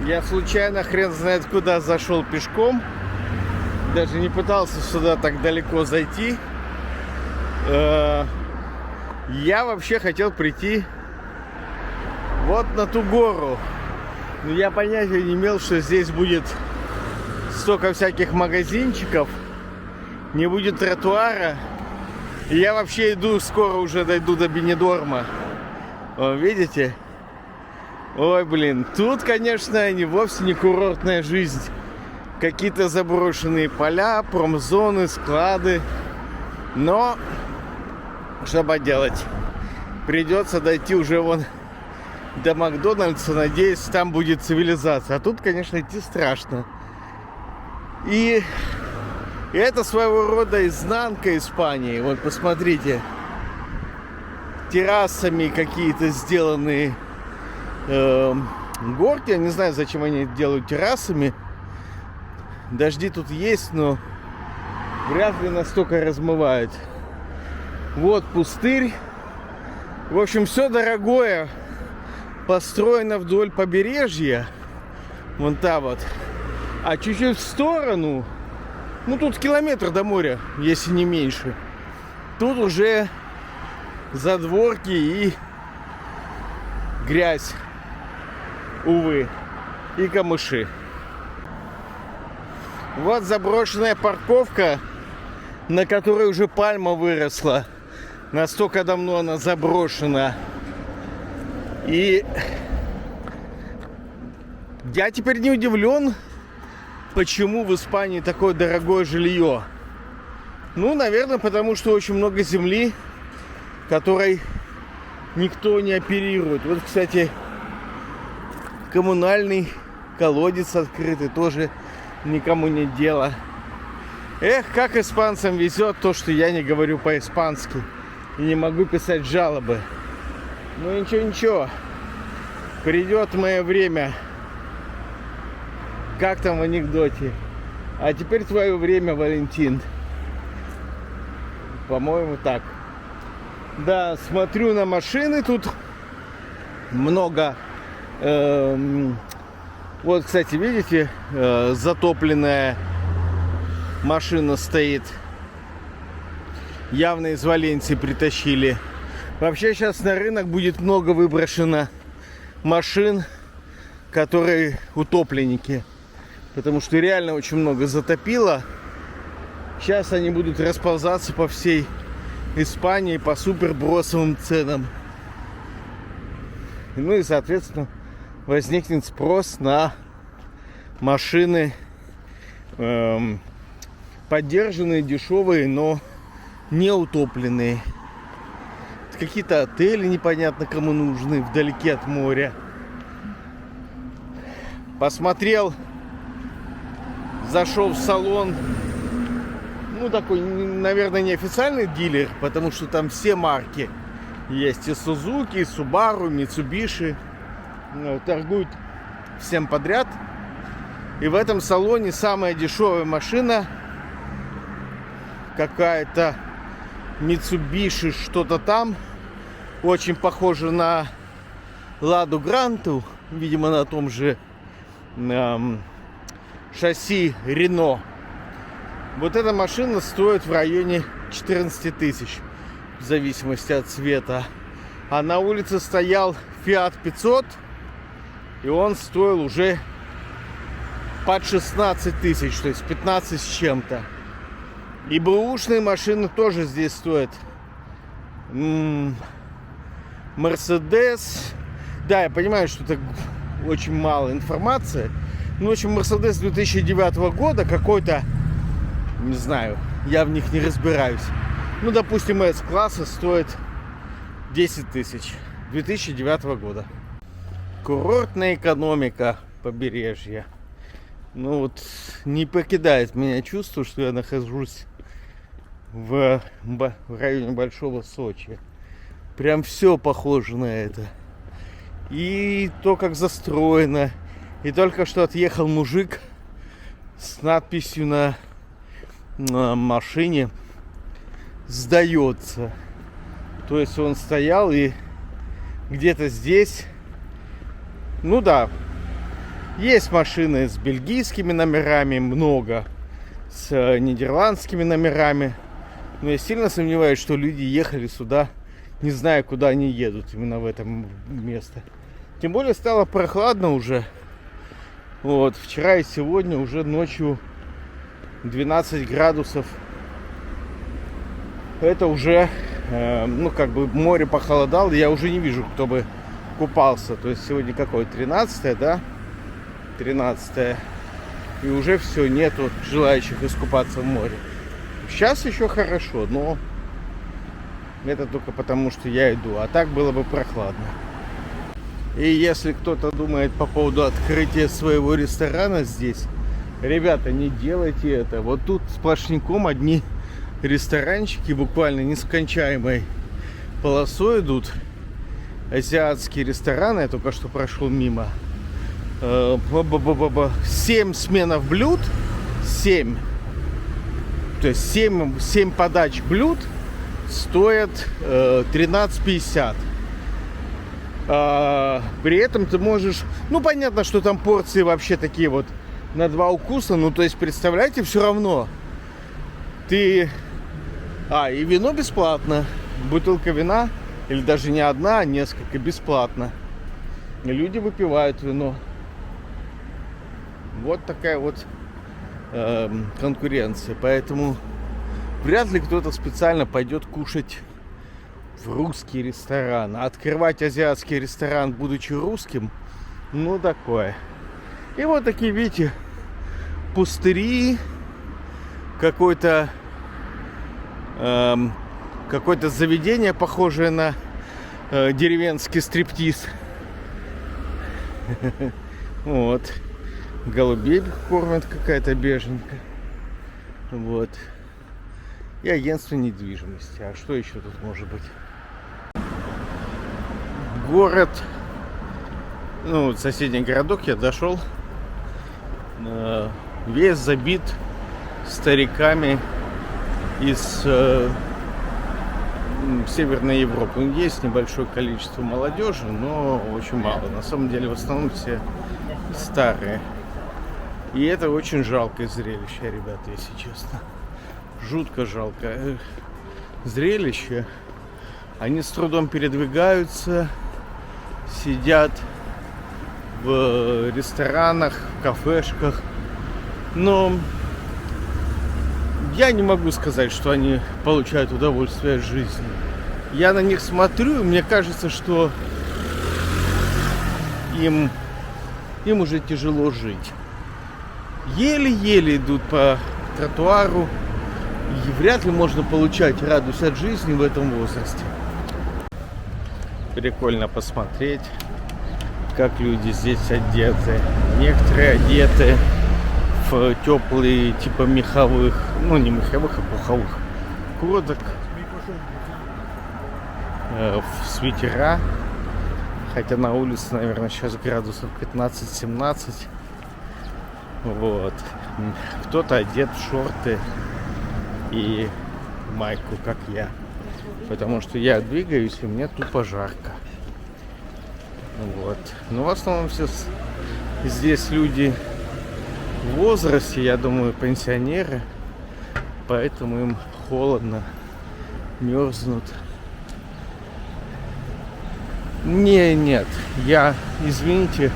Я случайно хрен знает куда зашел пешком. Даже не пытался сюда так далеко зайти. Я вообще хотел прийти вот на ту гору. Но я понятия не имел, что здесь будет столько всяких магазинчиков. Не будет тротуара. И я вообще иду, скоро уже дойду до Бенедорма. Видите? Ой, блин, тут, конечно, вовсе не курортная жизнь. Какие-то заброшенные поля, промзоны, склады. Но что поделать? Придется дойти уже вон до Макдональдса. Надеюсь, там будет цивилизация. А тут, конечно, идти страшно. И это своего рода изнанка Испании. Вот посмотрите. Террасами какие-то сделанные горки. Я не знаю, зачем они делают террасами. Дожди тут есть, но вряд ли настолько размывают. Вот пустырь. В общем, все дорогое построено вдоль побережья. Вон там вот. А чуть-чуть в сторону, ну тут километр до моря, если не меньше. Тут уже задворки и грязь, увы, и камыши. Вот заброшенная парковка, на которой уже пальма выросла. Настолько давно она заброшена. И я теперь не удивлен, почему в Испании такое дорогое жилье. Ну, наверное, потому что очень много земли, которой никто не оперирует. Вот, кстати, коммунальный колодец открытый, тоже никому не дело. Эх, как испанцам везет то, что я не говорю по-испански и не могу писать жалобы. Ну ничего, придет мое время. Как там в анекдоте? А теперь твое время, Валентин. По-моему, так. Да, смотрю на машины, тут много. Вот, кстати, видите, затопленная машина стоит. Явно из Валенсии притащили. Вообще сейчас на рынок будет много выброшено машин, которые утопленники. Потому что реально очень много затопило. Сейчас они будут расползаться по всей Испании по супер бросовым ценам. Ну и, соответственно, возникнет спрос на машины поддержанные, дешевые, но не утопленные. Какие-то отели непонятно кому нужны вдалеке от моря. Посмотрел, зашел в салон. Ну, такой, наверное, неофициальный дилер, потому что там все марки есть. И Сузуки, и Субару, Митсубиши. Торгуют всем подряд. И в этом салоне самая дешевая машина какая-то Mitsubishi что-то там. Очень похоже на Ладу Гранту. Видимо, на том же шасси Рено. Вот эта машина стоит в районе 14 тысяч. В зависимости от цвета. А на улице стоял Fiat 500. И он стоил уже под 16 тысяч. То есть 15 с чем-то. И бэушные машины тоже здесь стоят. Мерседес. Да, я понимаю, что это очень мало информации. Ну, в общем, Мерседес 2009 года какой-то, не знаю, я в них не разбираюсь. Ну, допустим, S-класса стоит 10 тысяч 2009 года. Курортная экономика побережья. Ну вот, не покидает меня чувство, что я нахожусь в районе Большого Сочи. Прям все похоже на это. И то, как застроено. И только что отъехал мужик с надписью на машине «Сдается». То есть он стоял и где-то здесь, ну да, Есть машины с бельгийскими номерами, много, с нидерландскими номерами. Но я сильно сомневаюсь, что люди ехали сюда, не зная, куда они едут, именно в это место. Тем более стало прохладно уже. Вот, вчера и сегодня уже ночью 12 градусов. Это уже, ну, как бы море похолодало, я уже не вижу, кто бы купался. То есть сегодня какое? 13, да? 13. И уже все, нету желающих искупаться в море. Сейчас еще хорошо, но это только потому, что я иду. А так было бы прохладно. И если кто-то думает по поводу открытия своего ресторана здесь, ребята, не делайте это. Вот тут сплошняком одни ресторанчики буквально нескончаемой полосой идут. Азиатские рестораны, я только что прошел мимо. 7 сменов блюд, 7. То есть 7 подач блюд стоят 13,50. При этом ты можешь... Ну, понятно, что там порции вообще такие вот на 2 укуса. Ну, то есть, представляете, все равно ты... и вино бесплатно. Бутылка вина, или даже не одна, а несколько, бесплатно. И люди выпивают вино. Вот такая вот конкуренция. Поэтому вряд ли кто-то специально пойдет кушать в русский ресторан. Открывать азиатский ресторан, будучи русским, ну такое. И вот такие, видите, пустыри, какое-то заведение, похожее на деревенский стриптиз. Вот. Голубей кормят, какая-то беженка. Вот. И агентство недвижимости. А что еще тут может быть? Город. Ну, соседний городок я дошел. Весь забит стариками из Северной Европы. Есть небольшое количество молодежи, но очень мало. На самом деле в основном все старые. И это очень жалкое зрелище, ребята, если честно. Жутко жалкое зрелище. Они с трудом передвигаются, сидят в ресторанах, в кафешках. Но я не могу сказать, что они получают удовольствие от жизни. Я на них смотрю, и мне кажется, что им уже тяжело жить. Еле-еле идут по тротуару. И вряд ли можно получать радость от жизни в этом возрасте. Прикольно посмотреть, как люди здесь одеты. Некоторые одеты в теплые, типа меховых, ну не меховых, а пуховых курток, в свитера. Хотя на улице, наверное, сейчас градусов 15-17. Вот. Кто-то одет в шорты и майку, как я. Потому что я двигаюсь, и мне тупо жарко. Вот. Но в основном все здесь люди в возрасте, я думаю, пенсионеры. Поэтому им холодно, мерзнут. Нет, я, извините,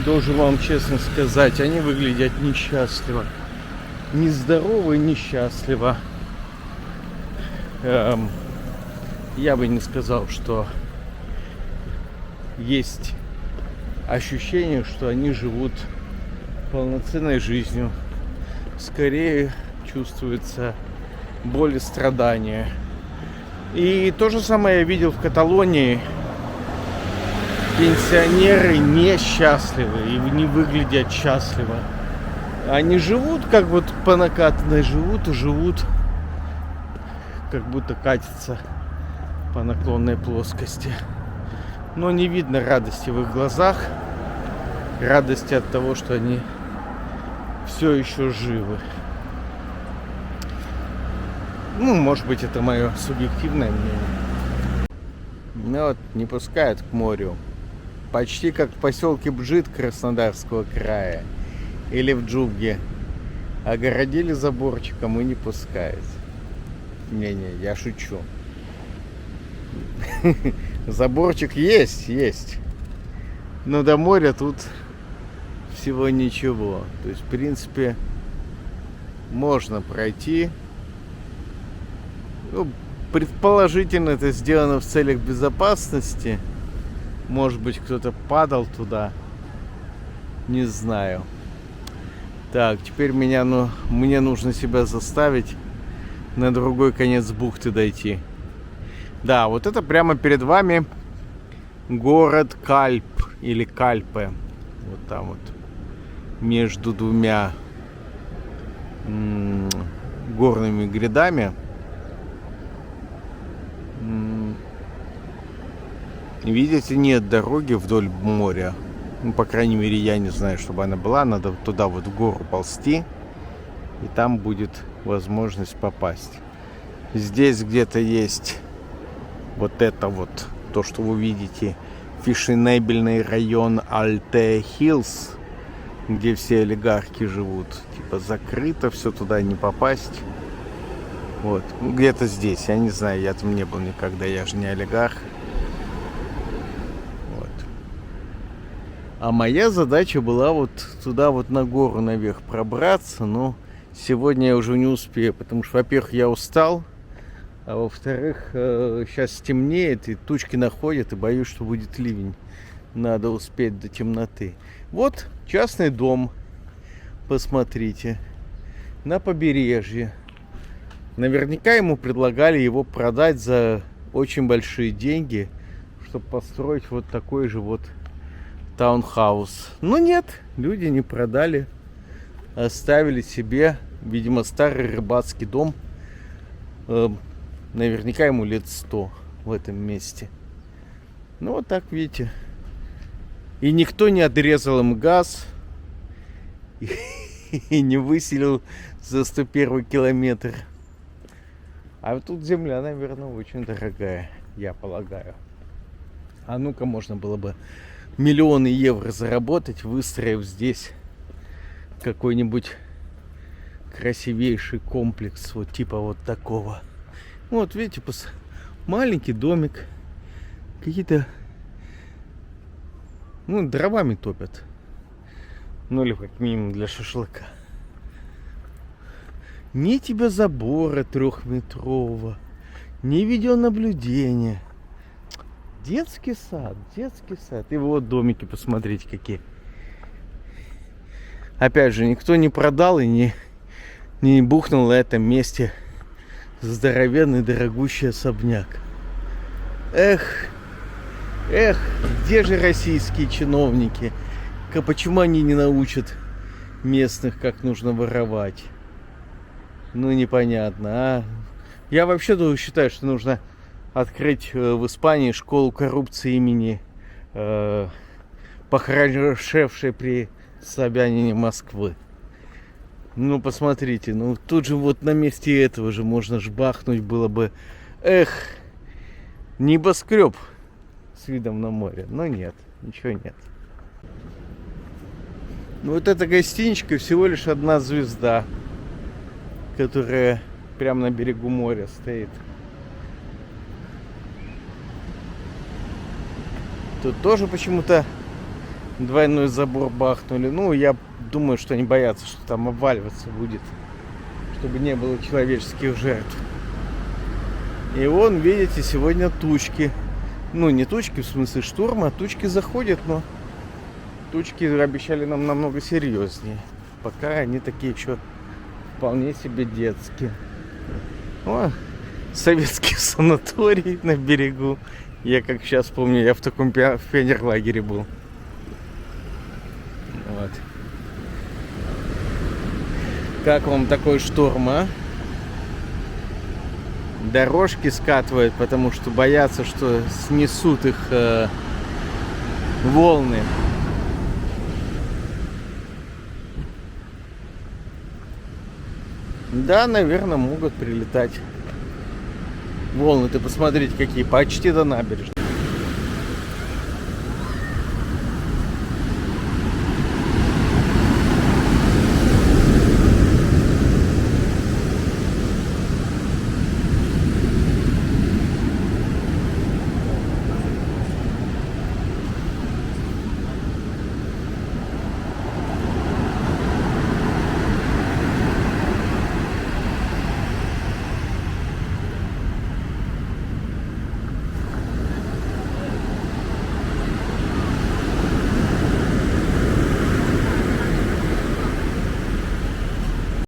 должен вам честно сказать, они выглядят несчастливо. Нездорово и несчастливо. Я бы не сказал, что есть ощущение, что они живут полноценной жизнью. Скорее чувствуется боль и страдания. И то же самое я видел в Каталонии. Пенсионеры несчастливы и не выглядят счастливо. Они живут как вот по накатанной, живут, как будто катятся по наклонной плоскости. Но не видно радости в их глазах, радости от того, что они все еще живы. Ну, может быть, это мое субъективное мнение. Меня вот не пускают к морю. Почти как в поселке Бжит Краснодарского края или в Джуге. Огородили заборчиком и не пускают. Не-не, я шучу. Заборчик есть. Но до моря тут всего ничего. То есть, в принципе, можно пройти. Ну, предположительно, это сделано в целях безопасности. Может быть, кто-то падал туда. Не знаю. Так, теперь мне нужно себя заставить на другой конец бухты дойти. Да, вот это прямо перед вами город Кальп или Кальпе. Вот там вот между двумя горными грядами. Видите, нет дороги вдоль моря. Ну, по крайней мере, я не знаю, чтобы она была. Надо туда вот в гору ползти. И там будет возможность попасть. Здесь где-то есть вот это вот, то, что вы видите, фешенебельный район Альте-Хиллз, где все олигархи живут. Типа закрыто, все туда не попасть. Вот, где-то здесь, я не знаю, я там не был никогда, я же не олигарх. Вот. А моя задача была вот туда вот на гору наверх пробраться, но сегодня я уже не успею, потому что, во-первых, я устал, а во-вторых, сейчас стемнеет, и тучки находят, и боюсь, что будет ливень. Надо успеть до темноты. Вот частный дом, посмотрите, на побережье. Наверняка ему предлагали его продать за очень большие деньги, чтобы построить вот такой же вот таунхаус. Но нет, люди не продали, оставили себе, видимо, старый рыбацкий дом. Наверняка ему лет 100 в этом месте. Ну вот так, видите. И никто не отрезал им газ и не выселил за 101 километр. А вот тут земля, наверное, очень дорогая, я полагаю. А ну-ка, можно было бы миллионы евро заработать, выстроив здесь какой-нибудь красивейший комплекс, вот типа вот такого. Вот, видите, маленький домик. Какие-то, ну, дровами топят. Ну, или как минимум для шашлыка. Ни тебе забора 3-метрового, ни видеонаблюдения. Детский сад. И вот домики, посмотрите, какие. Опять же, никто не продал и не бухнул на этом месте здоровенный дорогущий особняк. Эх, где же российские чиновники? Почему они не научат местных, как нужно воровать? Ну, непонятно, а? Я вообще считаю, что нужно открыть в Испании школу коррупции имени похорошевшей при Собянине Москвы. Ну, посмотрите, ну тут же вот на месте этого же можно жбахнуть было бы. Эх, небоскреб с видом на море. Но нет, ничего нет. Ну, вот эта гостиничка всего лишь одна звезда, которая прямо на берегу моря стоит. Тут тоже почему-то двойной забор бахнули. Ну, я думаю, что они боятся, что там обваливаться будет, чтобы не было человеческих жертв. И вон, видите, сегодня тучки. Ну, не тучки, в смысле шторма, а тучки заходят, но тучки обещали нам намного серьезнее. Пока они такие еще вполне себе детские. О, советский санаторий на берегу. Я как сейчас помню, я в таком пионерлагере был. Вот. Как вам такой шторм, а? Дорожки скатывают, потому что боятся, что снесут их волны. Да, наверное, могут прилетать волны. Ты посмотрите, какие, почти до набережной.